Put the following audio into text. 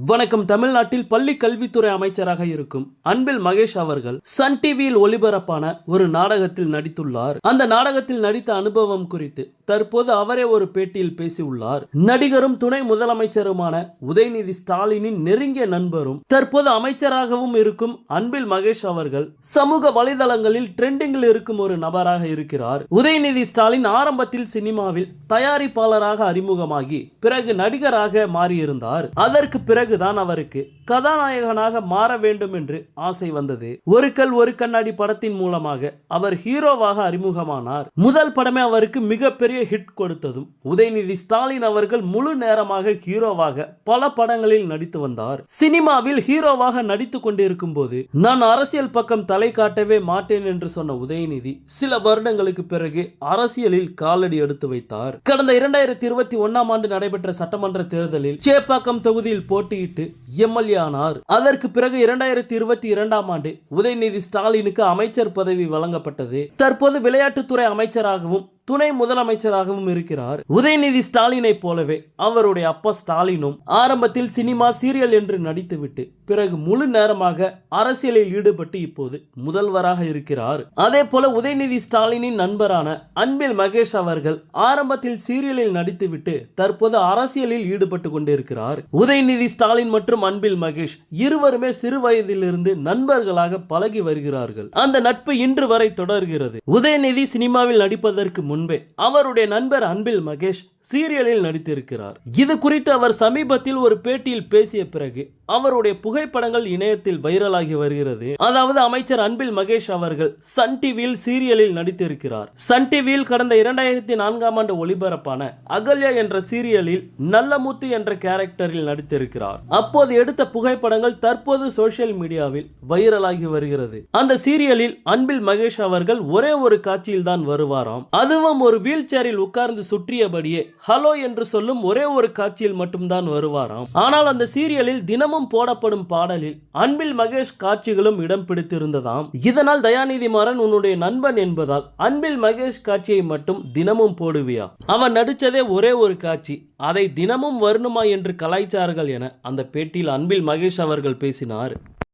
வணக்கம். தமிழ்நாட்டில் பள்ளி கல்வித்துறை அமைச்சராக இருக்கும் அன்பில் மகேஷ் அவர்கள் சன் டிவியில் ஒளிபரப்பான ஒரு நாடகத்தில் நடித்துள்ளார். அந்த நாடகத்தில் நடித்த அனுபவம் குறித்து தற்போது அவரே ஒரு பேட்டியில் பேசியுள்ளார். நடிகரும் துணை முதலமைச்சருமான உதயநிதி ஸ்டாலினின் நெருங்கிய நண்பரும் தற்போது அமைச்சராகவும் இருக்கும் அன்பில் மகேஷ் அவர்கள் சமூக வலைதளங்களில் ட்ரெண்டிங்கில் இருக்கும் ஒரு நபராக இருக்கிறார். உதயநிதி ஸ்டாலின் ஆரம்பத்தில் சினிமாவில் தயாரிப்பாளராக அறிமுகமாகி பிறகு நடிகராக மாறியிருந்தார். அதற்கு பிறகுதான் அவருக்கு கதாநாயகனாக மாற வேண்டும் என்று ஆசை வந்தது. ஒரு கல் ஒரு கண்ணாடி படத்தின் மூலமாக அவர் ஹீரோவாக அறிமுகமானார். முதல் படமே அவருக்கு மிகப்பெரிய ஹிட் கொடுத்ததும் உதயநிதி ஸ்டாலின் அவர்கள் முழு நேரமாக ஹீரோவாக பல படங்களில் நடித்து வந்தார். சினிமாவில் ஹீரோவாக நடித்துக் கொண்டிருக்கும் போது நான் அரசியல் பக்கம் தலை காட்டவே மாட்டேன் என்று சொன்ன உதயநிதி சில வருடங்களுக்கு பிறகு அரசியலில் காலடி எடுத்து வைத்தார். கடந்த 2021 ஆண்டு நடைபெற்ற சட்டமன்ற தேர்தலில் சேப்பாக்கம் தொகுதியில் போட்டியிட்டு எம்எல்ஏ ஆனார். அதற்கு பிறகு 2022 ஆண்டு உதயநிதி ஸ்டாலினுக்கு அமைச்சர் பதவி வழங்கப்பட்டது. தற்போது விளையாட்டுத்துறை அமைச்சராகவும் துணை முதலமைச்சராகவும் இருக்கிறார். உதயநிதி ஸ்டாலினை போலவே அவருடைய அப்பா ஸ்டாலினும் ஆரம்பத்தில் சினிமா சீரியல் என்று நடித்துவிட்டு பிறகு முழு நேரமாக அரசியலில் ஈடுபட்டு இப்போது முதல்வராக இருக்கிறார். அதே போல உதயநிதி ஸ்டாலினின் நண்பரான அன்பில் மகேஷ் அவர்கள் ஆரம்பத்தில் சீரியலில் நடித்துவிட்டு தற்போது அரசியலில் ஈடுபட்டு கொண்டிருக்கிறார். உதயநிதி ஸ்டாலின் மற்றும் அன்பில் மகேஷ் இருவருமே சிறு வயதிலிருந்து நண்பர்களாக பழகி வருகிறார்கள். அந்த நட்பு இன்று வரை தொடர்கிறது. உதயநிதி சினிமாவில் நடிப்பதற்கு முன்பே அவருடைய நண்பர் அன்பில் மகேஷ் சீரியலில் நடித்திருக்கிறார். இது குறித்து அவர் சமீபத்தில் ஒரு பேட்டியில் பேசிய பிறகு அவருடைய புகைப்படங்கள் இணையத்தில் வைரலாகி வருகிறது. அதாவது அமைச்சர் அன்பில் மகேஷ் அவர்கள் சன் டிவியில் சீரியலில் நடித்திருக்கிறார். சன் டிவியில் கடந்த 2004 ஆண்டு ஒளிபரப்பான அகல்யா என்ற சீரியலில் நல்லமுத்து என்ற கேரக்டரில் நடித்திருக்கிறார். அப்போது எடுத்த புகைப்படங்கள் தற்போது சோசியல் மீடியாவில் வைரலாகி வருகிறது. அந்த சீரியலில் அன்பில் மகேஷ் அவர்கள் ஒரே ஒரு காட்சியில் தான் வருவாராம். அதுவும் ஒரு வீல் சேரில் உட்கார்ந்து சுற்றியபடியே ஹலோ என்று சொல்லும் ஒரே ஒரு காட்சியில் மட்டும்தான் வருவாராம். ஆனால் அந்த சீரியலில் தினமும் போடப்படும் பாடலில் அன்பில் மகேஷ் காட்சிகளும் இடம் பிடித்திருந்ததாம். இதனால் தயாநிதி மாறன் உன்னுடைய நண்பன் என்பதால் அன்பில் மகேஷ் காட்சியை மட்டும் தினமும் போடுவியா, அவன் நடிச்சதே ஒரே ஒரு காட்சி, அதை தினமும் வரணுமா என்று கலாய்ச்சார்கள் என அந்த பேட்டியில் அன்பில் மகேஷ் அவர்கள் பேசினார்.